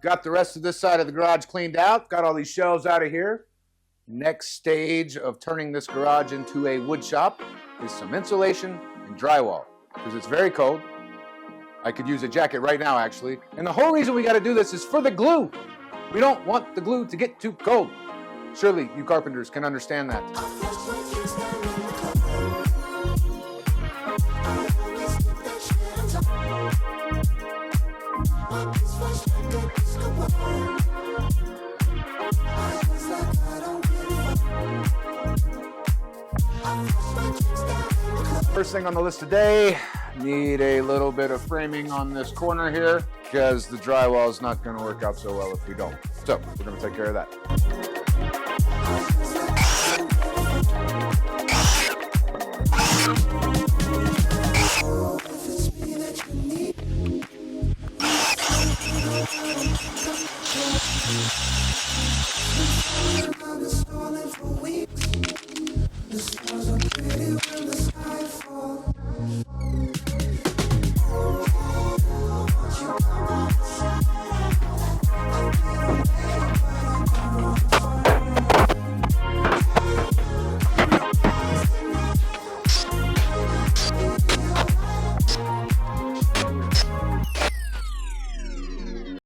Got the rest of this side of the garage cleaned out. Got all these shelves out of here. Next stage of turning this garage into a wood shop is some insulation and drywall, because it's very cold. I could use a jacket right now, actually. And the whole reason we got to do this is for the glue. We don't want the glue to get too cold. Surely you carpenters can understand that. First thing on the list today, need a little bit of framing on this corner here because the drywall is not going to work out so well if we don't. So we're going to take care of that.